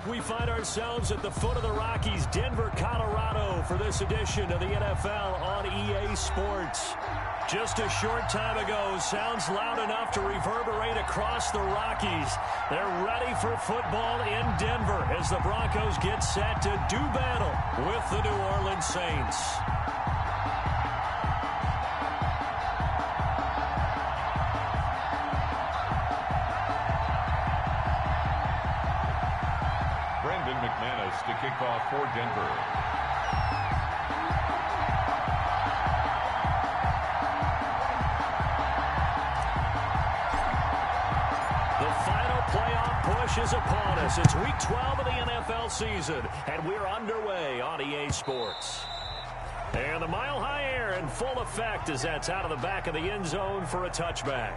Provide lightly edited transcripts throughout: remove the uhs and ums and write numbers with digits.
We find ourselves at the foot of the Rockies, Denver, Colorado, for this edition of the NFL on EA Sports. Just a short time ago, sounds loud enough to reverberate across the Rockies. They're ready for football in Denver as the Broncos get set to do battle with the New Orleans Saints. To kick off for Denver. The final playoff push is upon us. It's week 12 of the NFL season, and we're underway on EA Sports. And the mile-high air in full effect as that's out of the back of the end zone for a touchback.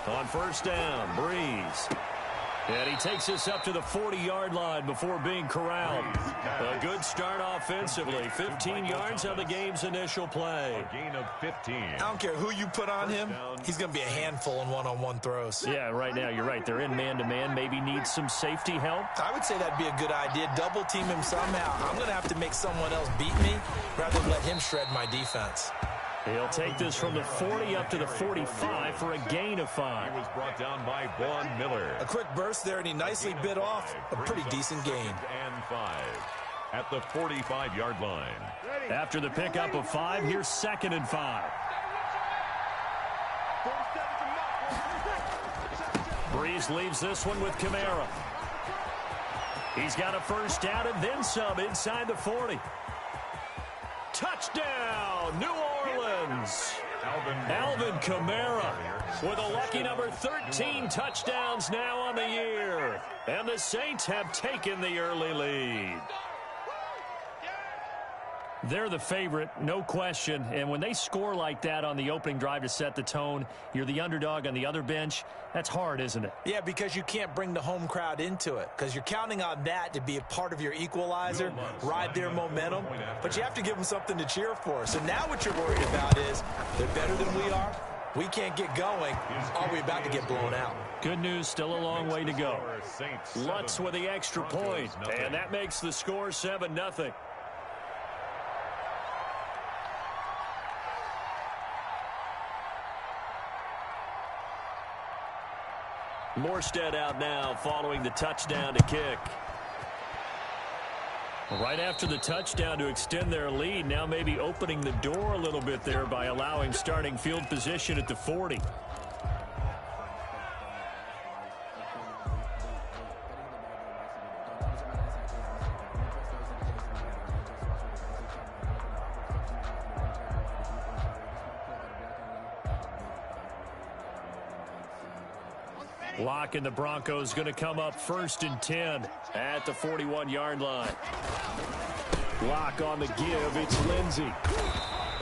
On first down, Breeze. And he takes us up to the 40-yard line before being corralled. A good start offensively. 15 yards on the game's initial play. A gain of 15. I don't care who you put on him. He's going to be a handful in one-on-one throws. Yeah, right now you're right. They're in man-to-man. Maybe needs some safety help. I would say that'd be a good idea. Double team him somehow. I'm going to have to make someone else beat me rather than let him shred my defense. He'll take this from the 40 up to the 45 for a gain of 5. He was brought down by Vaughn Miller. A quick burst there, and he nicely bit off a pretty decent gain. And 5 at the 45-yard line. After the pickup of 5, here's 2nd and 5. Breeze leaves this one with Kamara. He's got a first down and then some inside the 40. Touchdown, New Orleans. Alvin Kamara with a lucky number 13 touchdowns now on the year. And the Saints have taken the early lead. They're the favorite, no question. And when they score like that on the opening drive to set the tone, you're the underdog on the other bench. That's hard, isn't it? Yeah, because you can't bring the home crowd into it. Because you're counting on that to be a part of your equalizer, ride their momentum. But you have to give them something to cheer for. So now what you're worried about is they're better than we are. We can't get going. Are we about to get blown out? Good news, still a long way to go. Lutz with the extra point. And that makes the score 7-0. Morstead out now following the touchdown to kick. Right after the touchdown to extend their lead, now maybe opening the door a little bit there by allowing starting field position at the 40. Lock and the Broncos going to come up 1st and 10 at the 41-yard line. Lock on the give. It's Lindsey.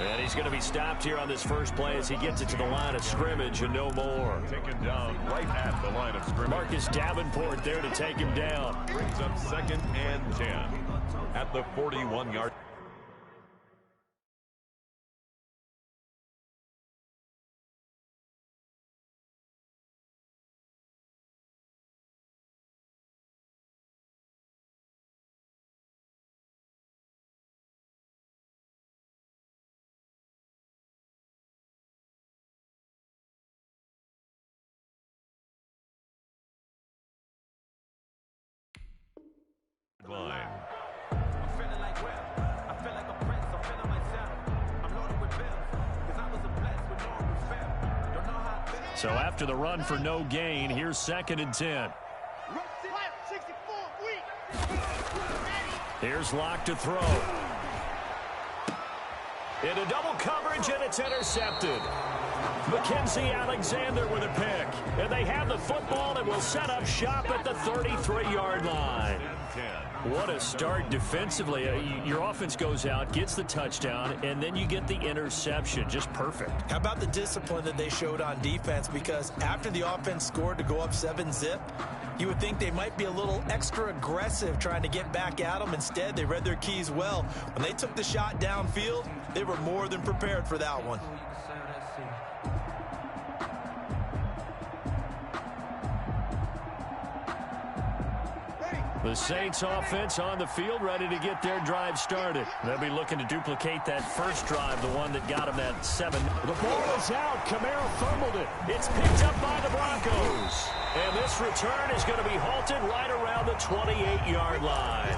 And he's going to be stopped here on this first play as he gets it to the line of scrimmage and no more. Taken down right at the line of scrimmage. Marcus Davenport there to take him down. Brings up 2nd and 10 at the 41-yard. Line. So after the run for no gain, here's 2nd and 10. Here's Locke to throw. Into double coverage, and it's intercepted. Mackenzie Alexander with a pick. And they have the football and will set up shop at the 33-yard line. 10. What a start defensively. Your offense goes out, gets the touchdown, and then you get the interception. Just perfect. How about the discipline that they showed on defense? Because after the offense scored to go up 7-zip, you would think they might be a little extra aggressive trying to get back at them. Instead, they read their keys well. When they took the shot downfield, they were more than prepared for that one. The Saints offense on the field, ready to get their drive started. They'll be looking to duplicate that first drive, the one that got them that 7. The ball is out. Kamara fumbled it. It's picked up by the Broncos. And this return is going to be halted right around the 28-yard line.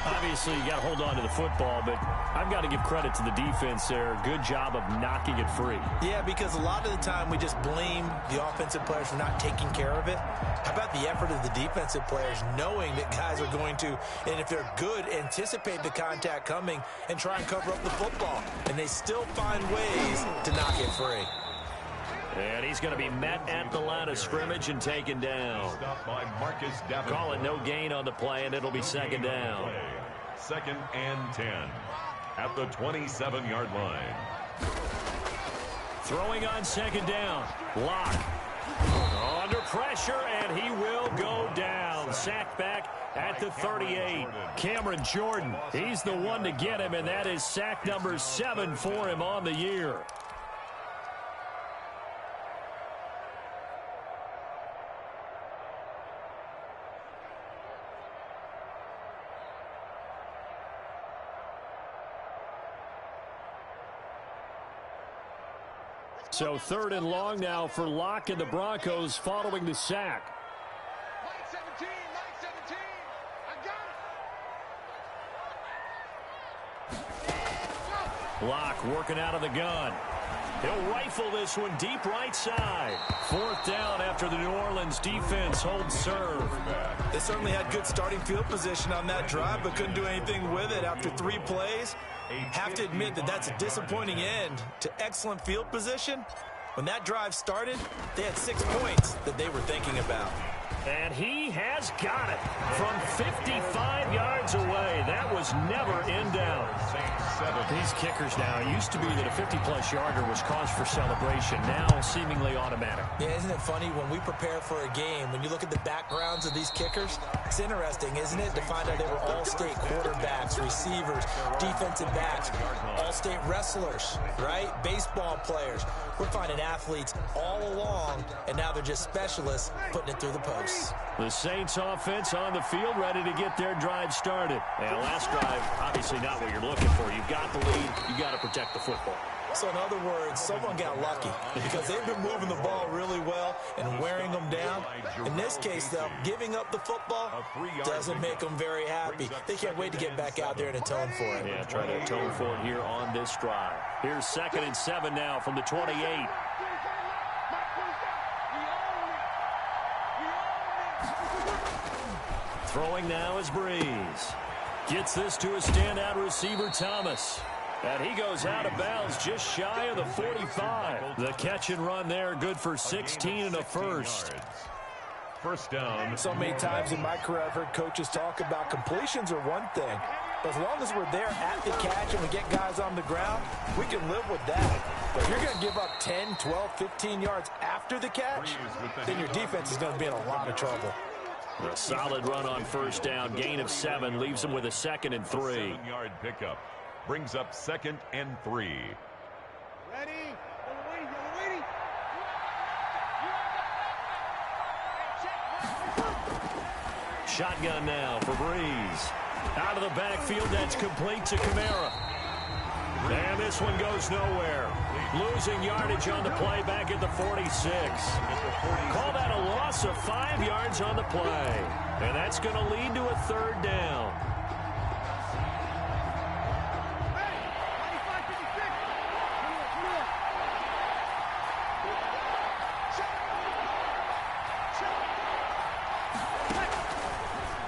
Obviously, you got to hold on to the football, but I've got to give credit to the defense there. Good job of knocking it free. Yeah, because a lot of the time we just blame the offensive players for not taking care of it. How about the effort of the defensive players knowing that guys are going to, and if they're good, anticipate the contact coming and try and cover up the football. And they still find ways to knock it free. And he's going to be met at the line of scrimmage and taken down. Call it no gain on the play, and it'll be second down. 2nd and 10 at the 27-yard line. Throwing on second down. Lock. Under pressure, and he will go down. Sacked back at the 38. Cameron Jordan, he's the one to get him, and that is sack number 7 for him on the year. So 3rd and long now for Locke and the Broncos following the sack. Line 17, I got it. Locke working out of the gun. He'll rifle this one deep right side. 4th down after the New Orleans defense holds serve. They certainly had good starting field position on that drive, but couldn't do anything with it after 3 plays. Have to admit that that's a disappointing end to excellent field position. When that drive started, they had 6 points that they were thinking about. And he has got it from 55 yards away. That was never in doubt. These kickers now, used to be that a 50-plus yarder was cause for celebration. Now seemingly automatic. Yeah, isn't it funny when we prepare for a game, when you look at the backgrounds of these kickers, it's interesting, isn't it, to find out they were all-state quarterbacks, receivers, defensive backs, all-state wrestlers, right? Baseball players. We're finding athletes all along, and now they're just specialists putting it through the posts. The Saints offense on the field, ready to get their drive started. And last drive, obviously not what you're looking for. You've got the lead. You've got to protect the football. So in other words, someone got lucky because they've been moving the ball really well and wearing them down. In this case, though, giving up the football doesn't make them very happy. They can't wait to get back out there and atone for it. Yeah, try to atone for it here on this drive. Here's 2nd and 7 now from the 28. Throwing now is Breeze. Gets this to a standout receiver, Thomas. And he goes out of bounds just shy of the 45. The catch and run there, good for 16 and a first. 1st down. So many times in my career, I've heard coaches talk about completions are one thing. But as long as we're there at the catch and we get guys on the ground, we can live with that. But if you're going to give up 10, 12, 15 yards after the catch, then your defense is going to be in a lot of trouble. A solid run on 1st down, gain of 7, leaves them with a 2nd and 3. 7-yard pickup brings up 2nd and 3. Ready? Waiting. Shotgun now for Breeze. Out of the backfield, that's complete to Kamara. And this one goes nowhere. Losing yardage on the play back at the 46. Call that a loss of 5 yards on the play. And that's going to lead to a 3rd down.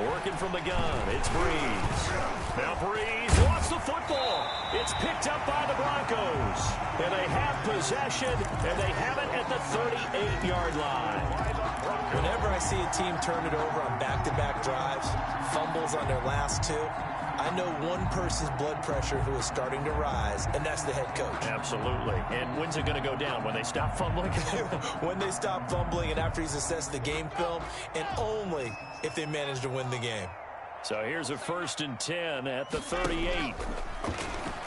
Working from the gun, it's Breeze. Now Breeze wants the the football. It's picked up by the Broncos. And they have possession, and they have it at the 38-yard line. Whenever I see a team turn it over on back-to-back drives, fumbles on their last two, I know one person's blood pressure who is starting to rise, and that's the head coach. Absolutely. And when's it going to go down? When they stop fumbling? When they stop fumbling and after he's assessed the game film, and only if they manage to win the game. So here's a 1st and 10 at the 38.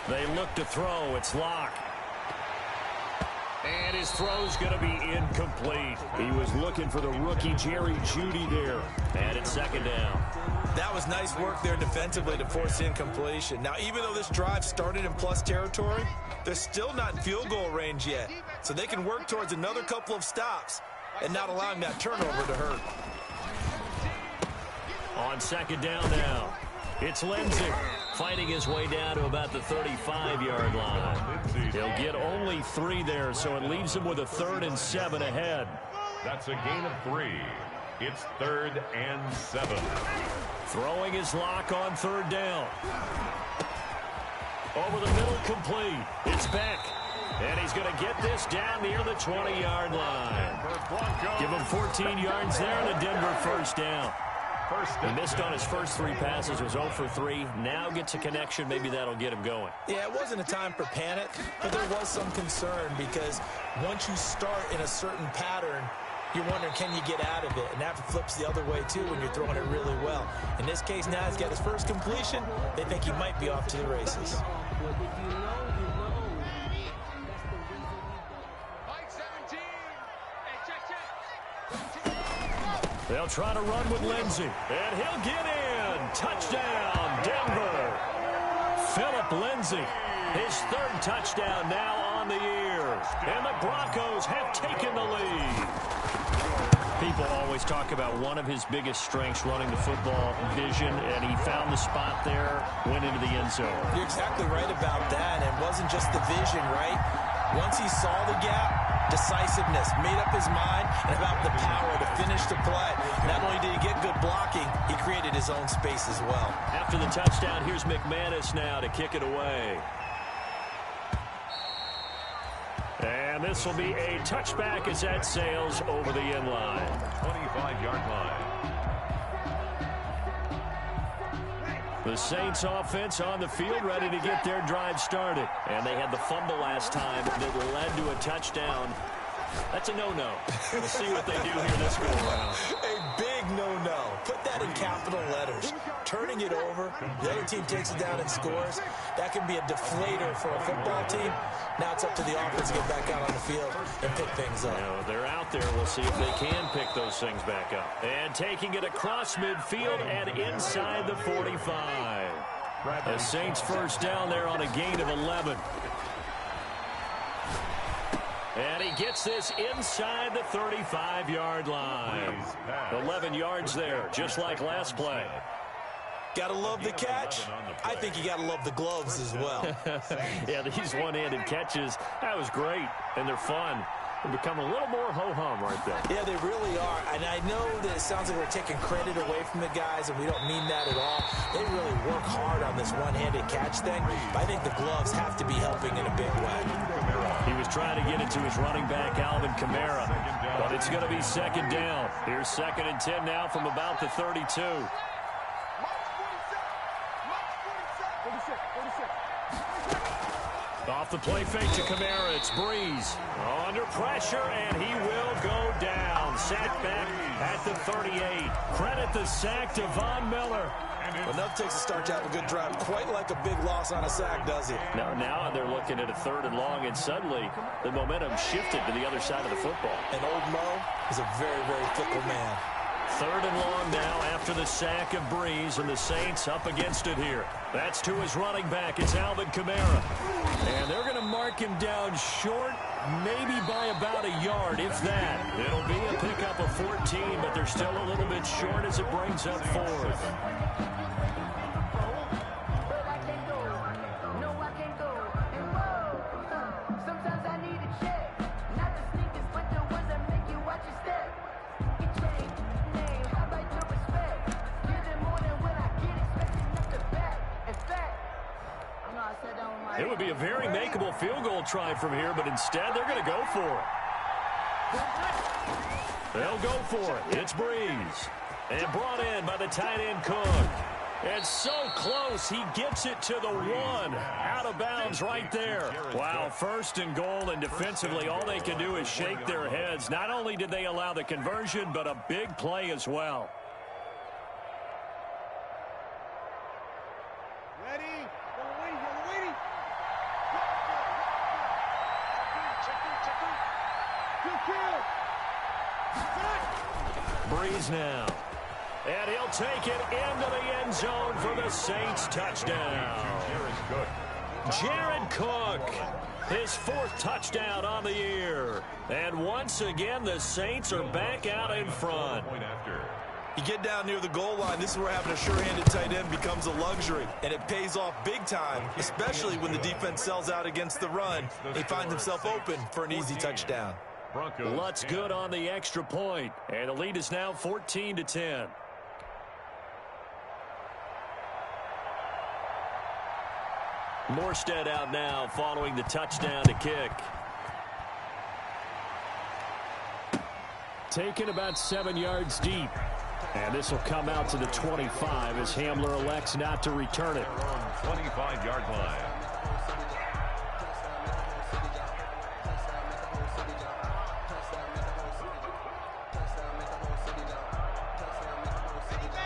They look to throw. It's Locke. And his throw's going to be incomplete. He was looking for the rookie Jerry Jeudy there. And it's 2nd down. That was nice work there defensively to force incompletion. Now, even though this drive started in plus territory, they're still not in field goal range yet. So they can work towards another couple of stops and not allowing that turnover to hurt. On 2nd down now, it's Lindsey fighting his way down to about the 35-yard line. He'll get only 3 there, so it leaves him with a 3rd and 7 ahead. That's a gain of 3. It's 3rd and 7. Throwing his Lock on 3rd down. Over the middle, complete. It's Beck. And he's going to get this down near the 20-yard line. Give him 14 yards there and a Denver 1st down. He missed on his first 3 passes, was 0 for 3. Now gets a connection. Maybe that'll get him going. Yeah, it wasn't a time for panic, but there was some concern because once you start in a certain pattern, you're wondering, can you get out of it? And that flips the other way, too, when you're throwing it really well. In this case, now he's got his first completion. They think he might be off to the races. They'll try to run with Lindsey, and he'll get in. Touchdown, Denver. Phillip Lindsey, his 3rd touchdown now on the year. And the Broncos have taken the lead. People always talk about one of his biggest strengths running the football, vision, and he found the spot there, went into the end zone. You're exactly right about that. It wasn't just the vision, right? Once he saw the gap, decisiveness, made up his mind, and about the power to finish the play. Not only did he get good blocking, he created his own space as well. After the touchdown, here's McManus now to kick it away. And this will be a touchback as that sails over the end line. 25-yard line. The Saints offense on the field ready to get their drive started. And they had the fumble last time that led to a touchdown. That's a no-no. We'll see what they do here this go around. A big no-no. Put that in capital letters. Turning it over, the other team takes it down and scores. That can be a deflator for a football team. Now it's up to the offense to get back out on the field and pick things up. You know, they're out there. We'll see if they can pick those things back up. And taking it across midfield and inside the 45. The Saints 1st down there on a gain of 11. And he gets this inside the 35-yard line. 11 yards there, just like last play. Gotta love the catch. I think you gotta love the gloves as well. Yeah, these one-handed catches, that was great, and they're fun. They become a little more ho-hum right there. Yeah, they really are. And I know that it sounds like we're taking credit away from the guys, and we don't mean that at all. They really work hard on this one-handed catch thing. But I think the gloves have to be helping in a big way. He was trying to get it to his running back, Alvin Kamara. But it's going to be 2nd down. Here's 2nd and 10 now from about the 32. Off the play fake to Kamara, it's Breeze. Under pressure, and he will go down. Sacked back at the 38. Credit the sack to Von Miller. Well, nothing takes a start to have a good drive. Quite like a big loss on a sack, does it? Now they're looking at a 3rd and long, and suddenly the momentum shifted to the other side of the football. And old Mo is a very, very fickle man. 3rd and long now after the sack of Breeze, and the Saints up against it here. That's to his running back. It's Alvin Kamara. And they're going to mark him down short, maybe by about a yard, if that. It'll be a pickup of 14, but they're still a little bit short as it brings up 4th. It would be a very makeable field goal try from here, but instead they're going to go for it. They'll go for it. It's Breeze. And brought in by the tight end Cook. And so close, he gets it to the one. Out of bounds right there. Wow, first and goal, and defensively all they can do is shake their heads. Not only did they allow the conversion, but a big play as well. Breeze now. And he'll take it into the end zone for the Saints touchdown. Jared Cook, his fourth touchdown on the year. And once again, the Saints are back out in front. You get down near the goal line, this is where having a sure-handed tight end becomes a luxury. And it pays off big time, especially when the defense sells out against the run. He finds himself open for an easy touchdown. Lutz good on the extra point. And the lead is now 14-10. Morstead out now following the touchdown to kick. Taken about 7 yards deep. And this will come out to the 25 as Hamler elects not to return it. 25-yard line.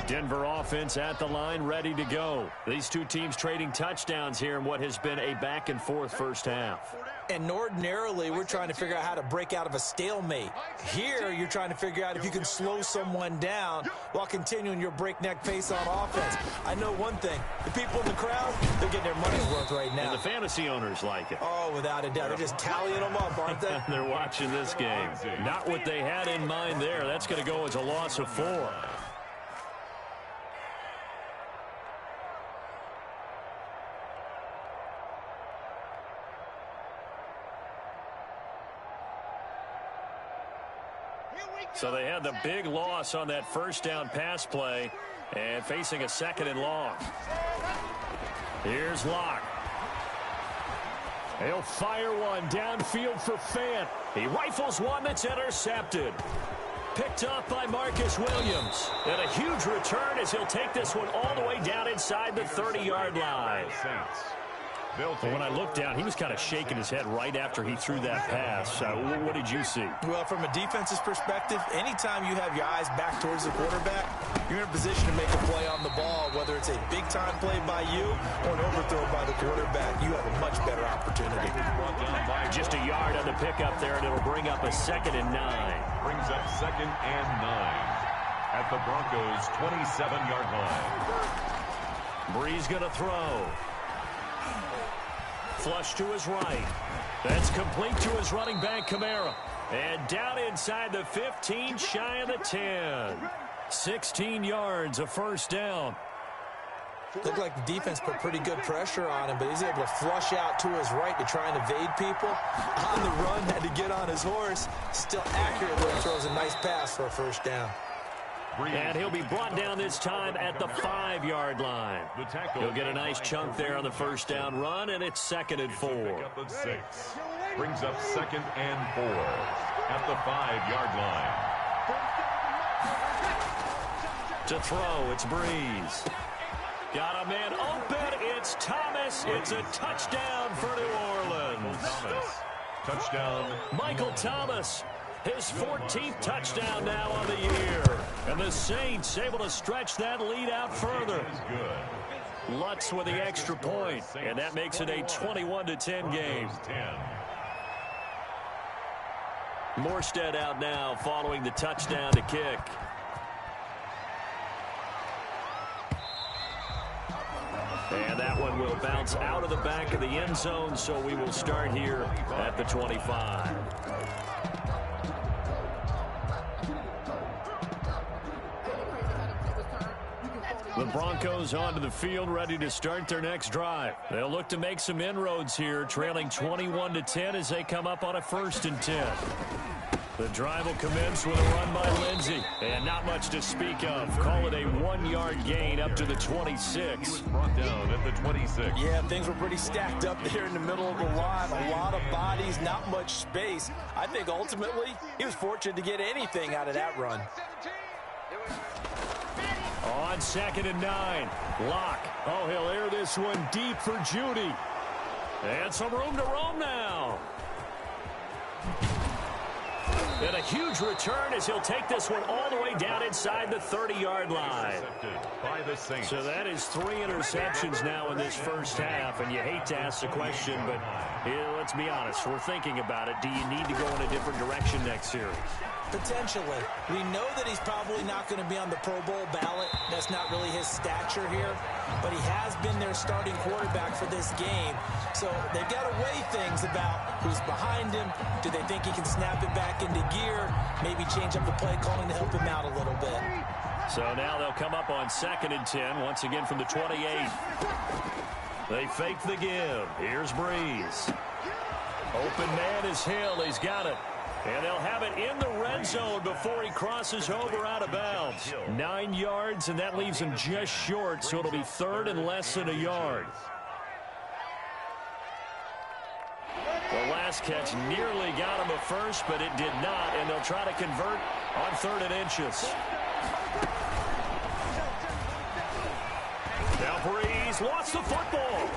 Denver offense at the line, ready to go. These two teams trading touchdowns here in what has been a back-and-forth first half. And ordinarily, we're trying to figure out how to break out of a stalemate. Here, you're trying to figure out if you can slow someone down while continuing your breakneck pace on offense. I know one thing. The people in the crowd, they're getting their money's worth right now. And the fantasy owners like it. Oh, without a doubt. They're just tallying them up, aren't they? They're watching this game. Not what they had in mind there. That's going to go as a loss of 4. So they had the big loss on that first down pass play and facing a second and long. Here's Locke. He'll fire one downfield for Fant. He rifles one that's intercepted. Picked up by Marcus Williams. And a huge return as he'll take this one all the way down inside the 30-yard line. But when I looked down, he was kind of shaking his head right after he threw that pass. What did you see? Well, from a defense's perspective, anytime you have your eyes back towards the quarterback, you're in a position to make a play on the ball, whether it's a big-time play by you or an overthrow by the quarterback. You have a much better opportunity. Just a yard on the pickup there, and it'll bring up a 2nd and 9. Brings up 2nd and 9 at the Broncos' 27-yard line. Breeze going to throw. Flush to his right. That's complete to his running back, Kamara. And down inside the 15, shy of the 10. 16 yards, a first down. Looked like the defense put pretty good pressure on him, but he's able to flush out to his right to try and evade people. On the run, had to get on his horse. Still accurately throws a nice pass for a first down. And he'll be brought down this time at the 5-yard line. He'll get a nice chunk there on the first down run, and it's 2nd and 4. Brings up 2nd and 4 at the 5-yard line. To throw, it's Breeze. Got a man open. It's Thomas. It's a touchdown for New Orleans. Touchdown. Michael Thomas. His 14th touchdown now on the year. And the Saints able to stretch that lead out further. Lutz with the extra point, and that makes it a 21-10 game. Morstead out now following the touchdown to kick. And that one will bounce out of the back of the end zone, so we will start here at the 25. The Broncos onto the field, ready to start their next drive. They'll look to make some inroads here, trailing 21-10 as they come up on a 1st and 10. The drive will commence with a run by Lindsey. And not much to speak of. Call it a 1-yard gain up to the 26. Brought down at the 26. Yeah, things were pretty stacked up there in the middle of the line. A lot of bodies, not much space. I think ultimately he was fortunate to get anything out of that run. On 2nd and 9. Locke. Oh, he'll air this one deep for Judy. And some room to roam now. And a huge return as he'll take this one all the way down inside the 30-yard line. By the Saints. So that is 3 interceptions now in this first half. And you hate to ask the question, but let's be honest. We're thinking about it. Do you need to go in a different direction next series? Potentially. We know that he's probably not going to be on the Pro Bowl ballot. That's not really his stature here. But he has been their starting quarterback for this game. So they've got to weigh things about who's behind him. Do they think he can snap it back into gear? Maybe change up the play calling to help him out a little bit. So now they'll come up on 2nd and 10, once again from the 28. They fake the give. Here's Breeze. Open man is Hill. He's got it. And they'll have it in the red zone before he crosses over out of bounds. 9 yards, and that leaves him just short, so it'll be 3rd and less than a yard. The last catch nearly got him a first, but it did not, and they'll try to convert on 3rd and inches. Now Breeze lost the football.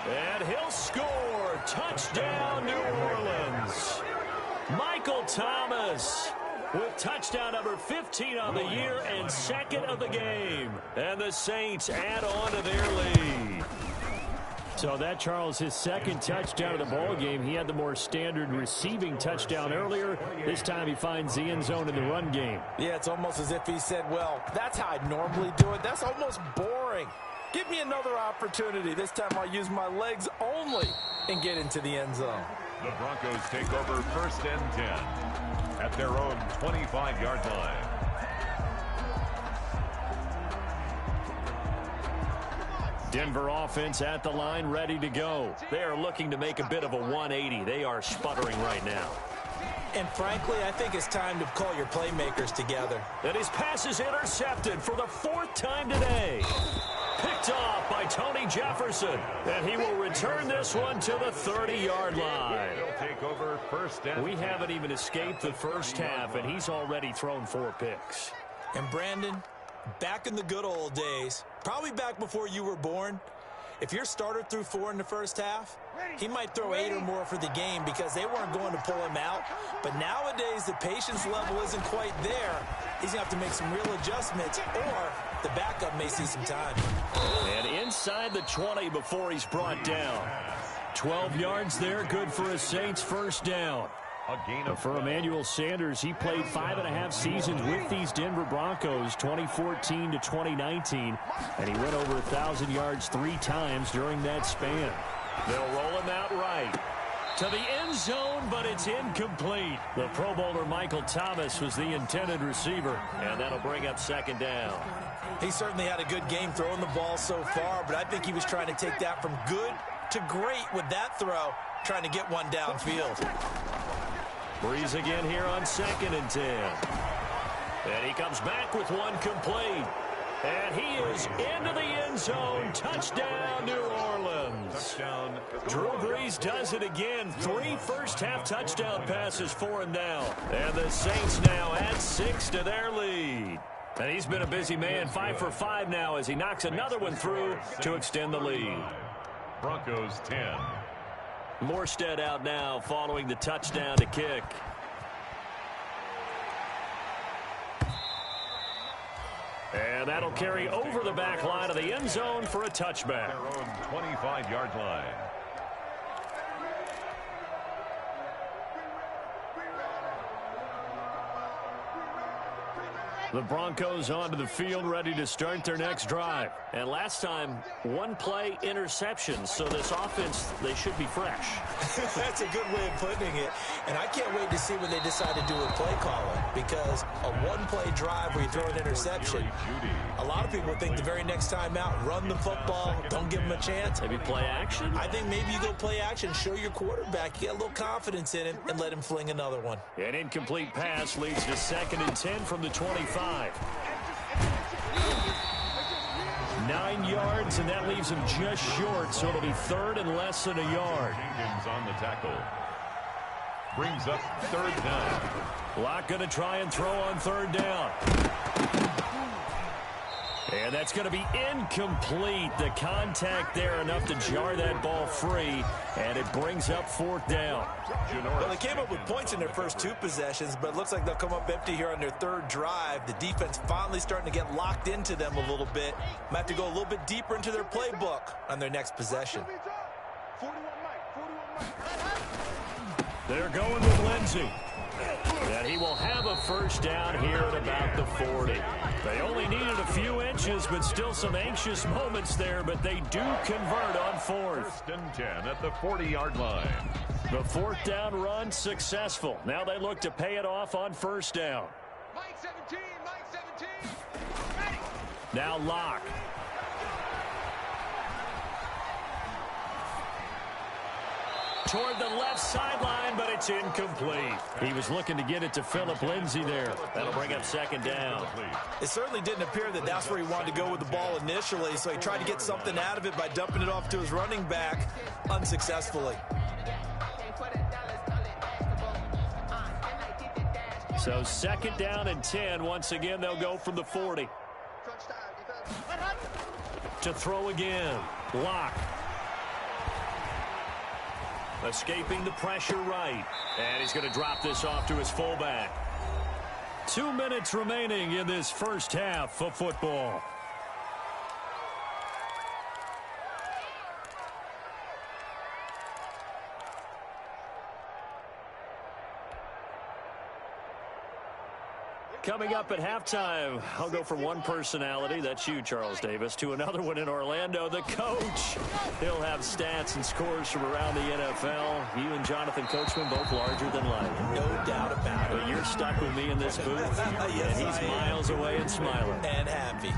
And he'll score. Touchdown, New Orleans. Michael Thomas with touchdown number 15 on the year and 2nd of the game. And the Saints add on to their lead. So that, Charles, his 2nd touchdown of the ball game. He had the more standard receiving touchdown earlier. This time he finds the end zone in the run game. Yeah, it's almost as if he said, well, that's how I normally do it. That's almost boring. Give me another opportunity. This time I'll use my legs only and get into the end zone. The Broncos take over 1st and 10 at their own 25-yard line. Denver offense at the line, ready to go. They are looking to make a bit of a 180. They are sputtering right now. And frankly, I think it's time to call your playmakers together. And his pass is intercepted for the 4th time today. Picked off by Tony Jefferson. And he will return this one to the 30-yard line. He'll take over 1st and We haven't even escaped the first half, and he's already thrown 4 picks. And Brandon, back in the good old days, probably back before you were born, if your starter threw 4 in the first half, he might throw 8 or more for the game because they weren't going to pull him out. But nowadays, the patience level isn't quite there. He's going to have to make some real adjustments, or the backup may see some time. And inside the 20 before he's brought down. 12 yards there, good for a Saints first down. a gain of For Emmanuel Sanders, he played 5.5 seasons with these Denver Broncos, 2014 to 2019, and he went over 1,000 yards 3 times during that span. They'll roll him out right to the end zone, but it's incomplete. The Pro Bowler Michael Thomas was the intended receiver, and that'll bring up 2nd down. He certainly had a good game throwing the ball so far, but I think he was trying to take that from good to great with that throw, trying to get one downfield. Breeze again here on 2nd and 10. And he comes back with one complete. And he is into the end zone. Touchdown, New Orleans. touchdown. Drew Brees does it again. 3 first-half touchdown passes for him now. And the Saints now add 6 to their lead. And he's been a busy man, 5 for 5 now as he knocks another one through to extend the lead. Broncos 10. Morstead out now following the touchdown to kick. And that'll carry over the back line of the end zone for a touchback. Their own 25-yard line. The Broncos onto the field, ready to start their next drive. And last time, one-play interception. So this offense, they should be fresh. That's a good way of putting it. And I can't wait to see what they decide to do with play calling. Because a one-play drive where you throw an interception, a lot of people think the very next time out, run the football, don't give them a chance. Maybe play action? I think maybe you go play action, show your quarterback, you get a little confidence in him, and let him fling another one. An incomplete pass leads to 2nd and 10 from the 25. 9 yards, and that leaves him just short, so it'll be 3rd and less than a yard. Jenkins on the tackle. Brings up 3rd down. Locke going to try and throw on 3rd down. And that's going to be incomplete. The contact there enough to jar that ball free, and it brings up 4th down. Well, they came up with points in their first 2 possessions, but it looks like they'll come up empty here on their 3rd drive. The defense finally starting to get locked into them a little bit. Might have to go a little bit deeper into their playbook on their next possession. They're going with Lindsey. And he will have a 1st down here at about the 40. They only needed a few inches, but still some anxious moments there, but they do convert on 4th. 1st and 10 at the 40-yard line. The 4th down run successful. Now they look to pay it off on 1st down. Mike 17, Mike 17. Ready. Now Locke. Toward the left sideline, but it's incomplete. He was looking to get it to Phillip Lindsay there. That'll bring up 2nd down. It certainly didn't appear that that's where he wanted to go with the ball initially, so he tried to get something out of it by dumping it off to his running back unsuccessfully. So 2nd down and 10. Once again, they'll go from the 40. To throw again. Locke. Escaping the pressure right. And he's going to drop this off to his fullback. 2 minutes remaining in this first half of football. Coming up at halftime, I'll go from one personality, that's you, Charles Davis, to another one in Orlando, the coach. He'll have stats and scores from around the NFL. You and Jonathan Coachman both larger than life. No doubt about it. But you're stuck with me in this booth, Yes, and he's I am. miles away and smiling. And happy.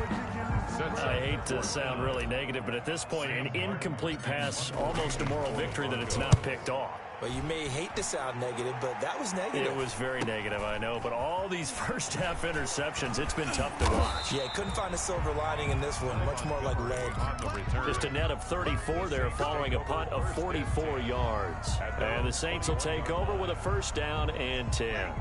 I hate to sound really negative, but at this point, an incomplete pass, almost a moral victory that it's not picked off. Well, you may hate to sound negative, but that was negative. It was very negative, I know, but all these first-half interceptions, it's been tough to watch. Yeah, couldn't find a silver lining in this one. Much more like lead. Just a net of 34 there following a punt of 44 yards. And the Saints will take over with a 1st down and 10.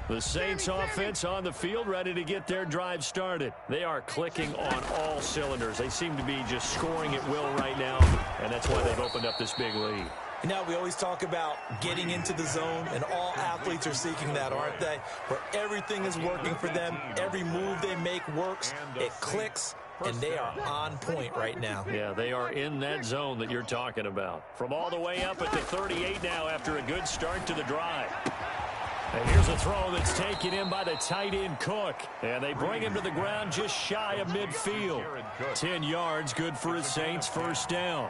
The Saints offense on the field ready to get their drive started. They are clicking on all cylinders. They seem to be just scoring at will right now, and that's why they've opened up this big lead. Now, we always talk about getting into the zone, and all athletes are seeking that, aren't they? Where everything is working for them, every move they make works, it clicks, and they are on point right now. Yeah, they are in that zone that you're talking about. From all the way up at the 38 now after a good start to the drive. And here's a throw that's taken in by the tight end Cook. And they bring him to the ground just shy of midfield. 10 yards, good for his Saints, 1st down.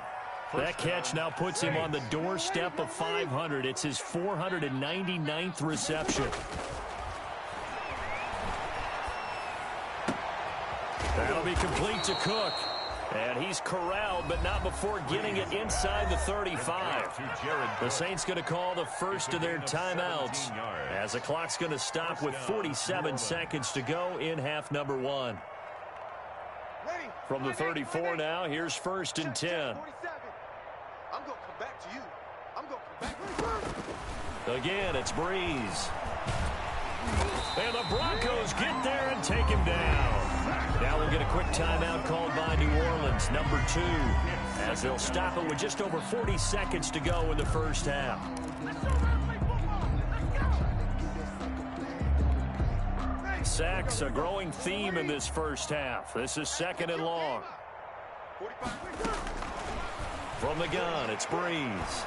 That catch now puts him on the doorstep of 500. It's his 499th reception. That'll be complete to Cook. And he's corralled, but not before getting it inside the 35. The Saints going to call the first of their timeouts, as the clock's going to stop with 47 seconds to go in half number 1. From the 34 now, here's 1st and 10. I'm going to come back to you. I'm going to come back to you. Again, it's Breeze. And the Broncos get there and take him down. Now we'll get a quick timeout called by New Orleans, number 2, as they'll stop it with just over 40 seconds to go in the first half. Sacks, a growing theme in this first half. This is 2nd and long. From the gun, it's Breeze.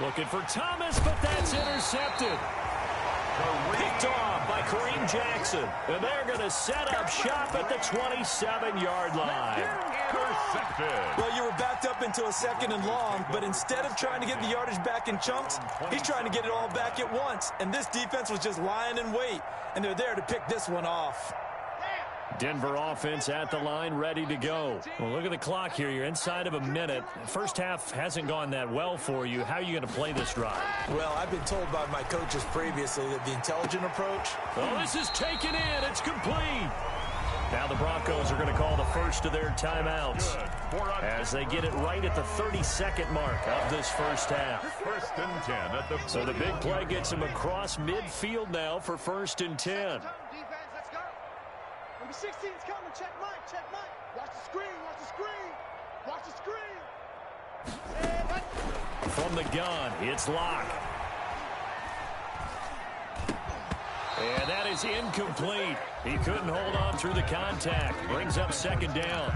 Looking for Thomas, but that's intercepted. Picked off by Kareem Jackson. And they're going to set up shop at the 27-yard line. Intercepted. Well, you were backed up into a 2nd and long, but instead of trying to get the yardage back in chunks, he's trying to get it all back at once. And this defense was just lying in wait, and they're there to pick this one off. Denver offense at the line, ready to go. Well, look at the clock here. You're inside of a minute. First half hasn't gone that well for you. How are you going to play this drive? Well, I've been told by my coaches previously that the intelligent approach... Oh, this is taken in. It's complete. Now the Broncos are going to call the first of their timeouts as they get it right at the 32nd mark of this first half. 1st and 10 at the... So the big play gets them across midfield now for 1st and 10. Number 16's coming. Check Mike. Check Mike. Watch the screen. Watch the screen. Watch the screen. From the gun, it's Locke. And that is incomplete. He couldn't hold on through the contact. Brings up 2nd down.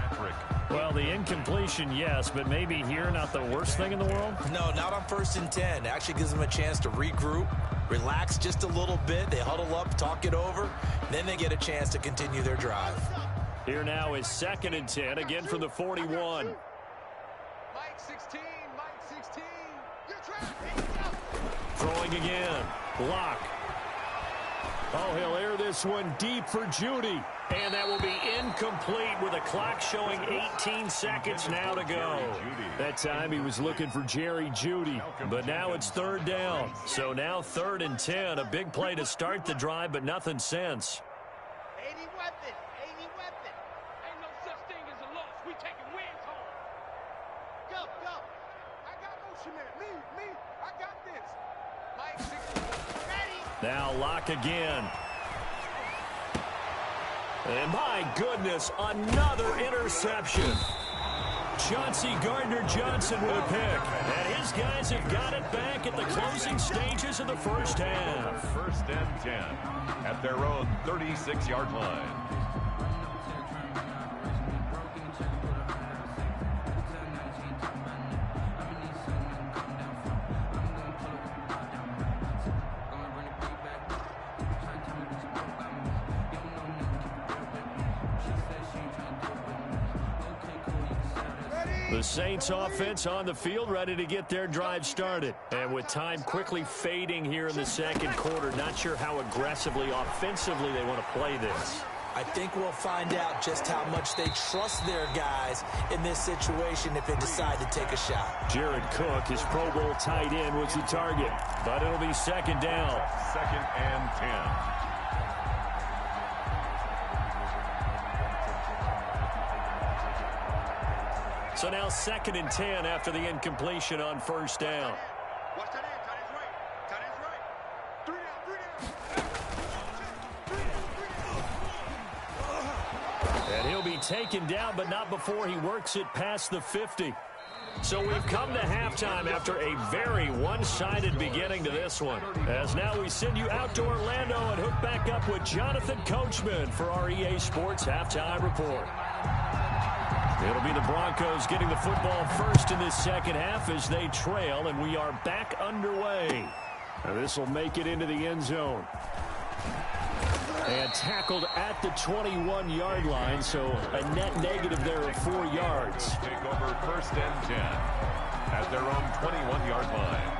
Well, the incompletion, yes, but maybe here not the worst thing in the world? No, not on 1st and 10. It actually gives them a chance to regroup, relax just a little bit. They huddle up, talk it over. Then they get a chance to continue their drive. Here now is 2nd and 10, again from the 41. Mike 16. Mike 16. Good try. Throwing again. Locke. Oh, he'll air this one deep for Judy. And that will be incomplete with a clock showing 18 seconds now to go. That time he was looking for Jerry Judy. But now it's 3rd down. So now 3rd and 10. A big play to start the drive, but nothing since. 80 weapon. 80 weapon. Ain't no such thing as a loss. We taking wins home. Go, go. I got motion man. Me. I got this. Mike 16. Ready. Now Locke again. And my goodness, another interception. Chauncey Gardner-Johnson with a pick. And his guys have got it back at the closing stages of the first half. 1st and 10 at their own 36-yard line. The Saints offense on the field, ready to get their drive started. And with time quickly fading here in the 2nd quarter, not sure how aggressively, offensively they want to play this. I think we'll find out just how much they trust their guys in this situation if they decide to take a shot. Jared Cook, his Pro Bowl tight end, was the target. But it'll be 2nd down. 2nd and 10. So now 2nd and 10 after the incompletion on 1st down. Watch that end. Tight end's right. 3 down. And he'll be taken down, but not before he works it past the 50. So we've come to halftime after a very one-sided beginning to this one. As now we send you out to Orlando and hook back up with Jonathan Coachman for our EA Sports Halftime Report. It'll be the Broncos getting the football first in this 2nd half as they trail, and we are back underway. Now this will make it into the end zone. And tackled at the 21-yard line, so a net negative there of 4 yards. Take over 1st and 10 at their own 21-yard line.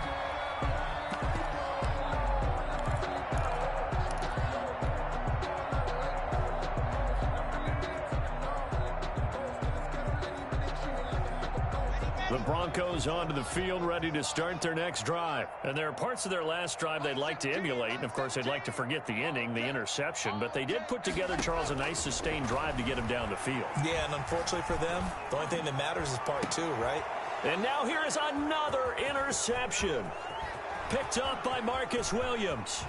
The Broncos onto the field, ready to start their next drive. And there are parts of their last drive they'd like to emulate. And, of course, they'd like to forget the inning, the interception. But they did put together, Charles, a nice sustained drive to get him down the field. Yeah, and unfortunately for them, the only thing that matters is part 2, right? And now here is another interception. Picked up by Marcus Williams.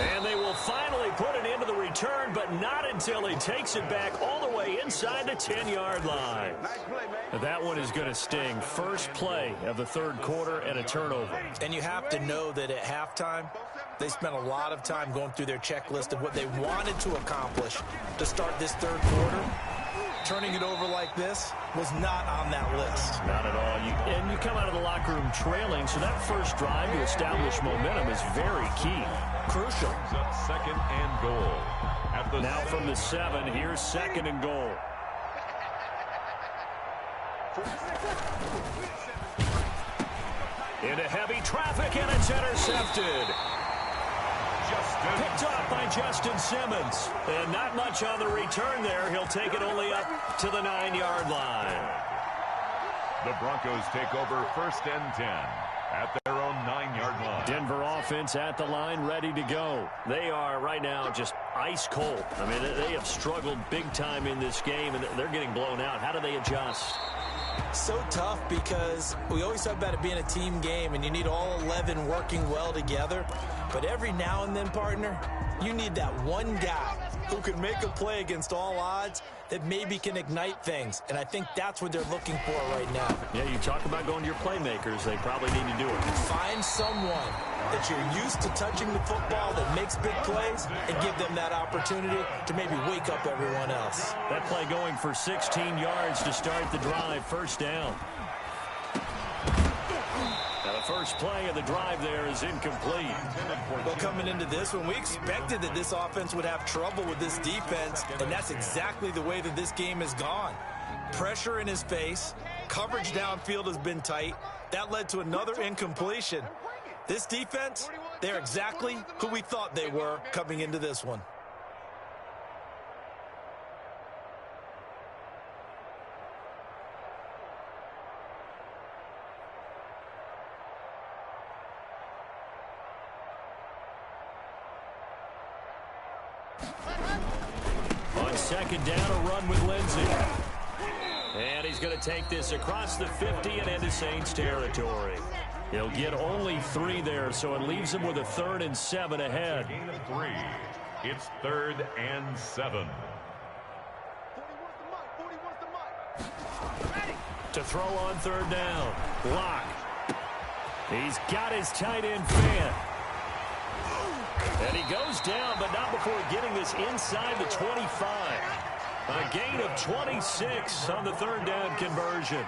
And they will finally put it into the return, but not until he takes it back all the way inside the 10-yard line. Nice play, man. That one is going to sting. First play of the 3rd quarter and a turnover. And you have to know that at halftime, they spent a lot of time going through their checklist of what they wanted to accomplish to start this 3rd quarter. turning it over like this was not on that list. Not at all. And you come out of the locker room trailing, so that first drive to establish momentum is very key. Crucial. Up second and goal. Now from the 7, here's second and goal. Into heavy traffic, and it's intercepted. Picked up by Justin Simmons. And not much on the return there. He'll take it only up to the 9-yard line. The Broncos take over first and 10 at their own 9-yard line. Denver offense at the line, ready to go. They are right now just ice cold. I mean, they have struggled big time in this game, and they're getting blown out. How do they adjust? So tough because we always talk about it being a team game, and you need all 11 working well together. But every now and then, partner, you need that one guy who can make a play against all odds that maybe can ignite things. And I think that's what they're looking for right now. Yeah, you talk about going to your playmakers. They probably need to do it. Find someone that you're used to touching the football that makes big plays and give them that opportunity to maybe wake up everyone else. That play going for 16 yards to start the drive. First down. Now the first play of the drive there is incomplete. Well, coming into this one, we expected that this offense would have trouble with this defense, and that's exactly the way that this game has gone. Pressure in his face. Coverage downfield has been tight. That led to another incompletion. This defense, they're exactly who we thought they were coming into this one. On second down, a run with Lindsey. And he's going to take this across the 50 and into Saints territory. He'll get only 3 there, so it leaves him with a 3rd and 7 ahead. Gain of 3. It's 3rd and 7. To throw on 3rd down. Lock. He's got his tight end fan. And he goes down, but not before getting this inside the 25. A gain of 26 on the 3rd down conversion.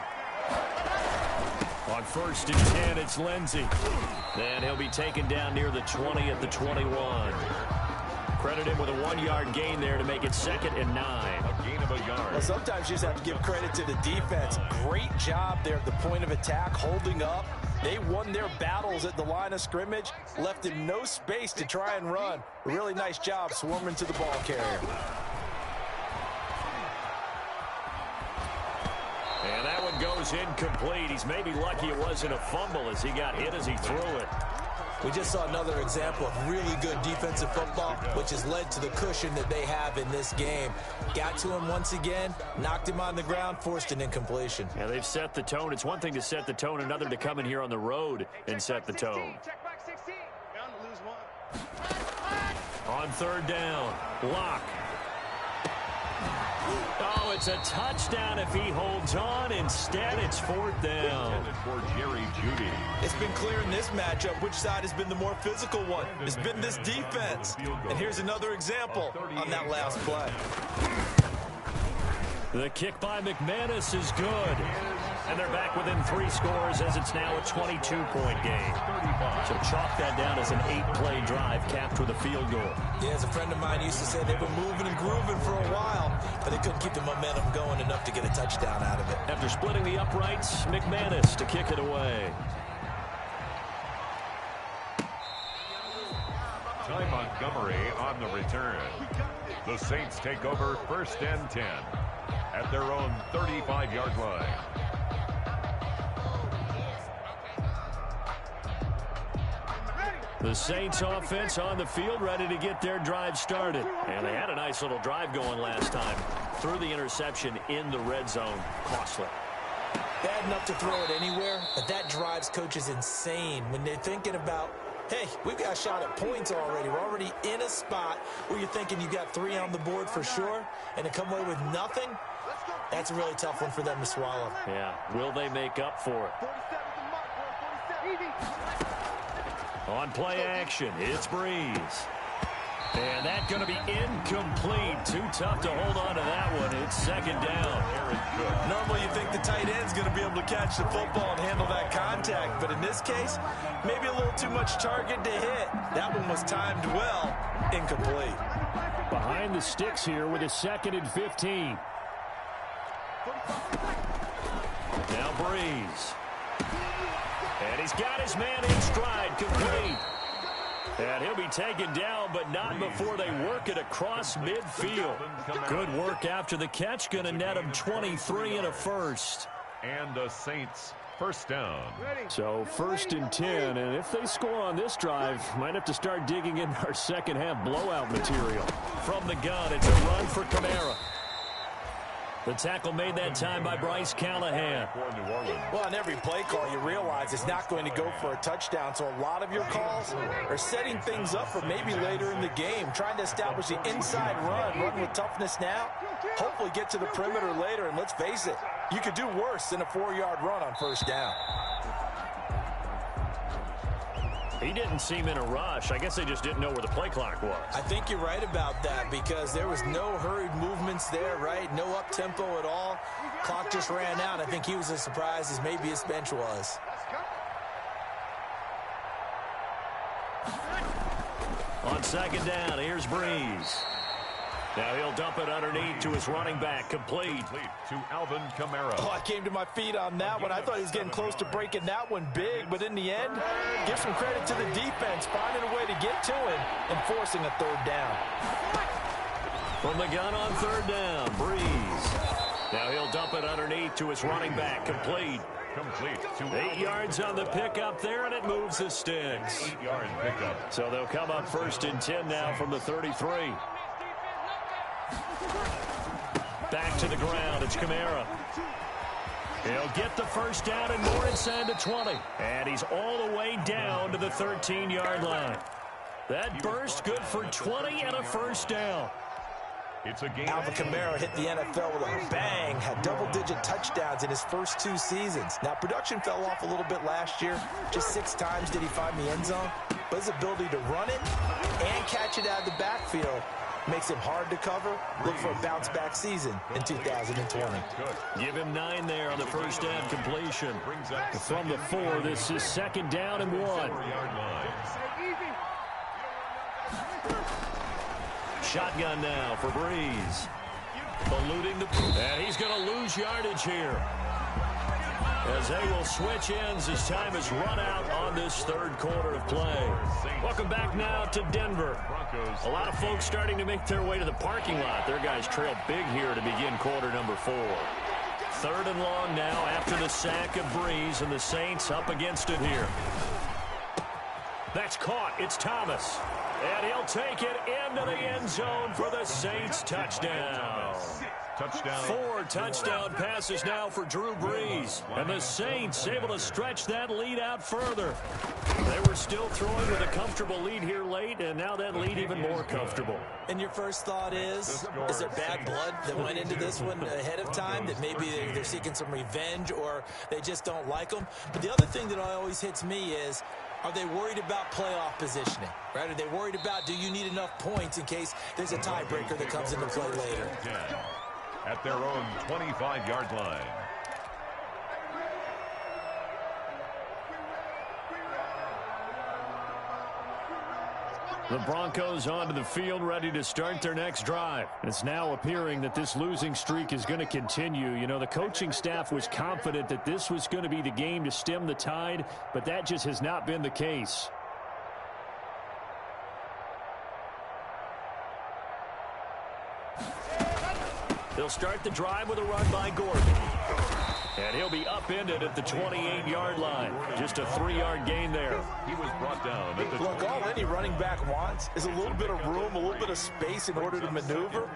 On 1st and 10, it's Lindsey. Then he'll be taken down near the 20 at the 21. Credit him with a 1-yard gain there to make it 2nd and 9. A gain of a yard. Well, sometimes you just have to give credit to the defense. Great job there at the point of attack, holding up. They won their battles at the line of scrimmage, left him no space to try and run. A really nice job swarming to the ball carrier. And that one goes incomplete. He's maybe lucky it wasn't a fumble as he got hit as he threw it. We just saw another example of really good defensive football, which has led to the cushion that they have in this game. Got to him once again, knocked him on the ground, forced an incompletion. Yeah, they've set the tone. It's one thing to set the tone, another to come in here on the road and set the tone. On 3rd down, Lock. Oh, it's a touchdown if he holds on. Instead, it's 4th down. For Jerry Jeudy. It's been clear in this matchup which side has been the more physical one. It's been this defense. And here's another example on that last play. The kick by McManus is good. And they're back within 3 scores as it's now a 22-point game. So chalk that down as an 8-play drive capped with a field goal. Yeah, as a friend of mine used to say, they've been moving and grooving for a while, but they couldn't keep the momentum going enough to get a touchdown out of it. After splitting the uprights, McManus to kick it away. Ty Montgomery on the return. The Saints take over 1st and 10 at their own 35-yard line. The Saints offense on the field ready to get their drive started. And they had a nice little drive going last time. Threw the interception in the red zone. Costly. Bad enough to throw it anywhere, but that drives coaches insane when they're thinking about, hey, we've got a shot at points already. We're already in a spot where you're thinking you got 3 on the board for sure, and to come away with nothing, that's a really tough one for them to swallow. Yeah, will they make up for it? On play action, it's Breeze. And that's going to be incomplete. Too tough to hold on to that one. It's second down. Normally you think the tight end's going to be able to catch the football and handle that contact, but in this case, maybe a little too much target to hit. That one was timed well. Incomplete. Behind the sticks here with a 2nd and 15. Now Breeze. And he's got his man in stride, complete. And he'll be taken down, but not before they work it across midfield. Good work after the catch. Going to net him 23 and a first. And the Saints first down. So 1st and 10, and if they score on this drive, might have to start digging in our second half blowout material. From the gun, it's a run for Kamara. The tackle made that time by Bryce Callahan. Well, on every play call, you realize it's not going to go for a touchdown, so a lot of your calls are setting things up for maybe later in the game, trying to establish the inside run with toughness now, hopefully get to the perimeter later, and let's face it, you could do worse than a 4-yard run on first down. He didn't seem in a rush. I guess they just didn't know where the play clock was. I think you're right about that because there was no hurried movements there, right? No up-tempo at all. Clock just ran out. I think he was as surprised as maybe his bench was. On second down, here's Breeze. Now he'll dump it underneath to his running back, complete. To Alvin Kamara. Oh, I came to my feet on that one. I thought he was getting close to breaking that one big, but in the end, give some credit to the defense, finding a way to get to him and forcing a 3rd down. From the gun on 3rd down, Breeze. Now he'll dump it underneath to his running back, complete. To 8 yards on the pickup there, and it moves the sticks. 8-yard pickup. So they'll come up 1st and 10 now from the 33. Back to the ground, it's Kamara. He'll get the first down and more inside the 20. And he's all the way down to the 13-yard line. That burst good for 20 and a first down. It's a game. Alvin Kamara hit the NFL with a bang, had double-digit touchdowns in his first 2 seasons. Now, production fell off a little bit last year. Just 6 times did he find the end zone. But his ability to run it and catch it out of the backfield makes him hard to cover. Look for a bounce-back season in 2020. Give him 9 there on the first down completion. From the 4, this is 2nd down and 1. Shotgun now for Breeze. Eluding the... And he's going to lose yardage here, as they will switch ends as time has run out on this 3rd quarter of play. Welcome back now to Denver. A lot of folks starting to make their way to the parking lot. Their guys trail big here to begin quarter number 4. 3rd and long now after the sack of Breeze, and the Saints up against it here. That's caught. It's Thomas. And he'll take it into the end zone for the Saints touchdown. 4 touchdown passes now for Drew Brees. And the Saints able to stretch that lead out further. They were still throwing with a comfortable lead here late, and now that lead even more comfortable. And your first thought is there bad blood that went into this one ahead of time, that maybe they're seeking some revenge or they just don't like them? But the other thing that always hits me is, are they worried about playoff positioning, right? Are they worried about, do you need enough points in case there's a tiebreaker that comes into play later? At their own 25-yard line. The Broncos onto the field, ready to start their next drive. It's now appearing that this losing streak is going to continue. You know, the coaching staff was confident that this was going to be the game to stem the tide, but that just has not been the case. They'll start the drive with a run by Gordon. And he'll be upended at the 28-yard line. Just a 3-yard gain there. He was brought down at the... Look, all any running back wants is a little bit of room, a little bit of space in order to maneuver.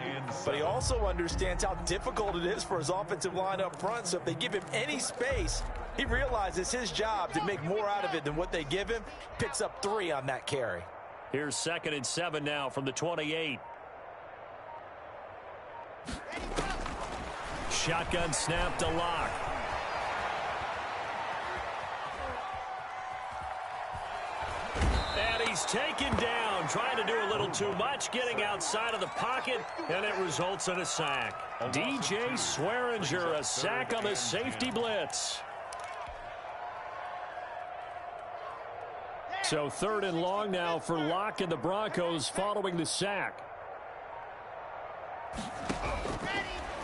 But he also understands how difficult it is for his offensive line up front. So if they give him any space, he realizes his job to make more out of it than what they give him. Picks up 3 on that carry. Here's 2nd and 7 now from the 28. Shotgun snap to Lock. And he he's taken down, trying to do a little too much, getting outside of the pocket, and it results in a sack. DJ Swearinger, a sack on the safety blitz. So 3rd and long now for Locke and the Broncos following the sack.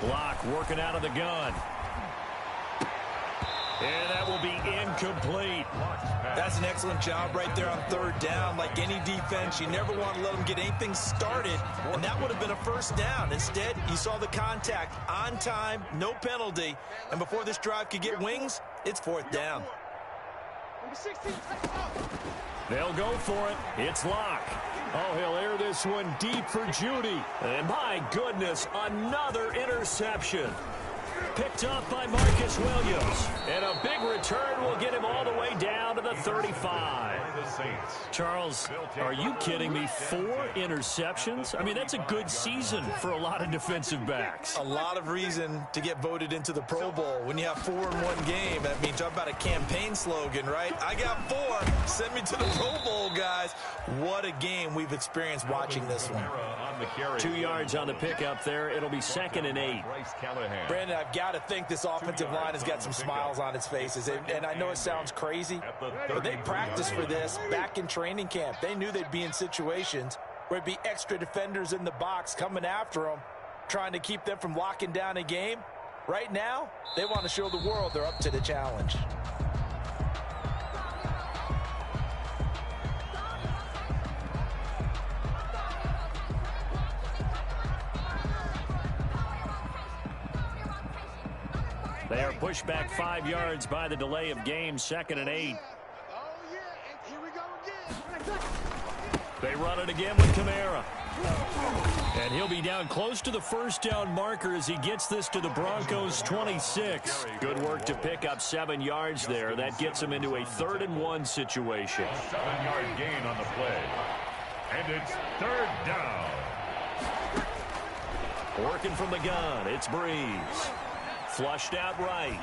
Locke working out of the gun. And that will be incomplete. That's an excellent job right there on 3rd down. Like any defense, you never want to let them get anything started, and that would have been a 1st down. Instead, you saw the contact on time, no penalty, and before this drive could get wings, it's 4th down. They'll go for it. It's Locke. Oh, he'll air this one deep for Judy. And my goodness, another interception. Picked up by Marcus Williams. And a big return will get him all the way down to the 35. Charles, are you kidding me? 4 interceptions? I mean, that's a good season for a lot of defensive backs. A lot of reason to get voted into the Pro Bowl. When you have 4 in one game, that means talk about a campaign slogan, right? I got 4. Send me to the Pro Bowl, guys. What a game we've experienced watching this one. 2 yards on the pickup there. It'll be 2nd and 8. Brandon, I've got to think this offensive line has got some smiles on its faces. And I know it sounds crazy, but they practiced for this back in training camp. They knew they'd be in situations where it'd be extra defenders in the box coming after them, trying to keep them from locking down a game. Right now, they want to show the world they're up to the challenge. They are pushed back 5 yards by the delay of game, 2nd and 8. They run it again with Kamara. And he'll be down close to the 1st down marker as he gets this to the Broncos 26. Good work to pick up 7 yards there. That gets him into a 3rd and 1 situation. 7-yard gain on the play. And it's 3rd down. Working from the gun, it's Breeze. Flushed out right.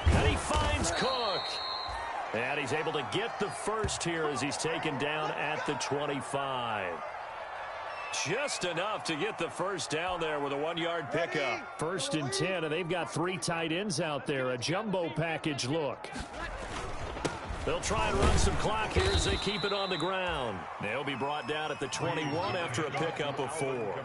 And he finds Cook. And he's able to get the 1st here as he's taken down at the 25. Just enough to get the 1st down there with a 1-yard pickup. 1st and 10, and they've got 3 tight ends out there. A jumbo package look. They'll try and run some clock here as they keep it on the ground. They'll be brought down at the 21 after a pickup of 4.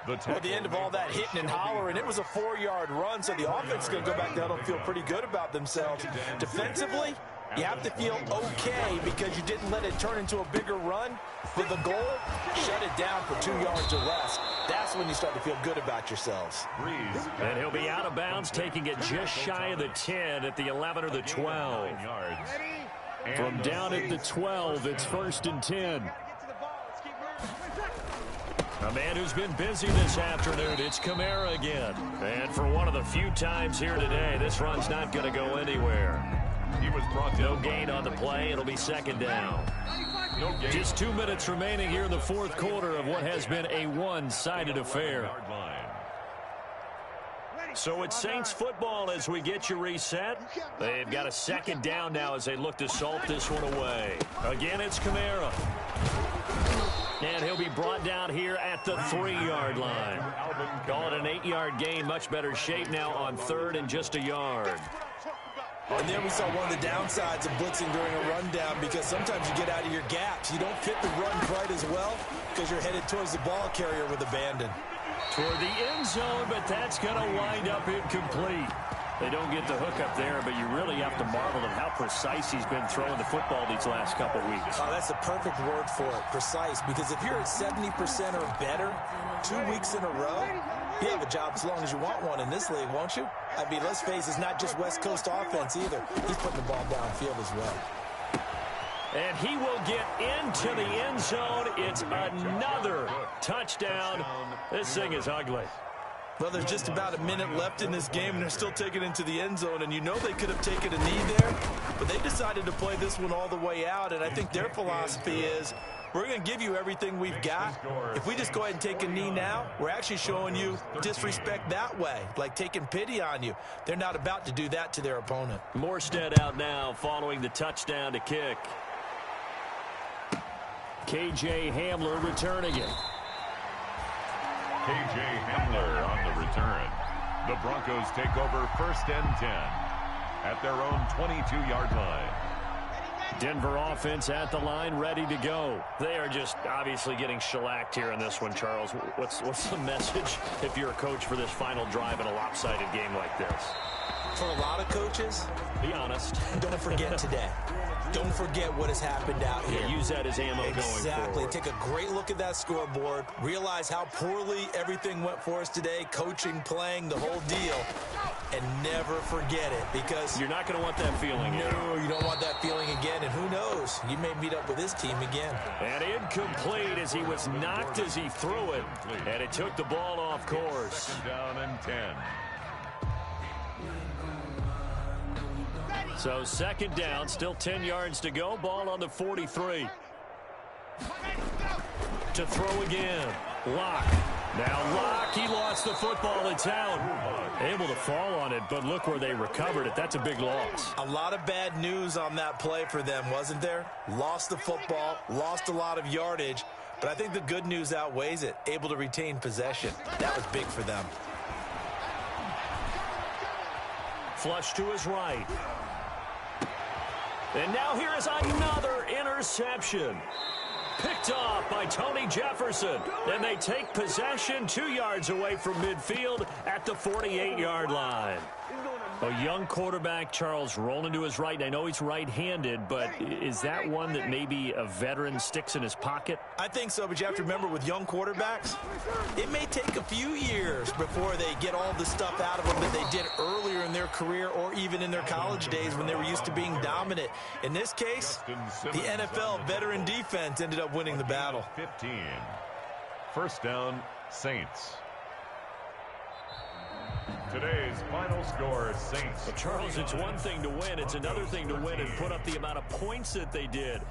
At the end of all that hitting and hollering, it was a 4-yard run, so the offense is going to go back down and feel pretty good about themselves. Defensively, you have to feel okay because you didn't let it turn into a bigger run. With the goal, shut it down for 2 yards or less. That's when you start to feel good about yourselves. And he'll be out of bounds, taking it just shy of the 10 at the 11 or the 12. From down at the 12, it's 1st and 10. A man who's been busy this afternoon, it's Kamara again. And for one of the few times here today, this run's not going to go anywhere. He was brought no gain on the play. It'll be 2nd down. Just 2 minutes remaining here in the 4th quarter of what has been a one-sided affair. So it's Saints football as we get you reset. They've got a 2nd down now as they look to salt this one away. Again, it's Kamara. And he'll be brought down here at the 3-yard line. Call it an 8-yard gain. Much better shape now on 3rd and just a yard. And then we saw one of the downsides of blitzing during a rundown because sometimes you get out of your gaps. You don't fit the run quite as well because you're headed towards the ball carrier with abandon. Toward the end zone, but that's going to wind up incomplete. They don't get the hook up there, but you really have to marvel at how precise he's been throwing the football these last couple weeks. Oh, that's the perfect word for it, precise, because if you're at 70% or better 2 weeks in a row, you have a job as long as you want one in this league, won't you? I mean, let's face it, it's not just West Coast offense either. He's putting the ball downfield as well. And he will get into the end zone. It's another touchdown. This thing is ugly. Well, there's just about a minute left in this game, and they're still taking it into the end zone. And you know they could have taken a knee there, but they decided to play this one all the way out. And I think their philosophy is, we're going to give you everything we've got. If we just go ahead and take a knee now, we're actually showing you disrespect that way, like taking pity on you. They're not about to do that to their opponent. Morstead out now following the touchdown to kick. K.J. Hamler returning it. K.J. Hamler on the return. The Broncos take over 1st and 10 at their own 22-yard line. Denver offense at the line, ready to go. They are just obviously getting shellacked here in this one, Charles. What's the message if you're a coach for this final drive in a lopsided game like this? For a lot of coaches, be honest. Don't forget today. Don't forget what has happened out here. Yeah, use that as ammo going forward. Exactly. Take a great look at that scoreboard. Realize how poorly everything went for us today. Coaching, playing, the whole deal. And never forget it, because you're not going to want that feeling. No, you don't want that feeling again. And who knows? You may meet up with this team again. And incomplete as he was knocked as he threw it. And it took the ball off course. 2nd down and 10. So 2nd down, still 10 yards to go. Ball on the 43. To throw again. Locke. Now Locke, he lost the football. It's out. Able to fall on it, but look where they recovered it. That's a big loss. A lot of bad news on that play for them, wasn't there? Lost the football, lost a lot of yardage, but I think the good news outweighs it. Able to retain possession. That was big for them. Flush to his right. And now here is another interception. Picked off by Tony Jefferson. And they take possession 2 yards away from midfield at the 48-yard line. A young quarterback, Charles, rolling to his right. I know he's right-handed, but is that one that maybe a veteran sticks in his pocket? I think so, but you have to remember with young quarterbacks, it may take a few years before they get all the stuff out of them that they did earlier in their career or even in their college days when they were used to being dominant. In this case, the NFL veteran defense ended up winning the battle. 15. 1st down, Saints. Today's final score, Saints. Well, Charles, it's one thing to win. It's another thing to win and put up the amount of points that they did.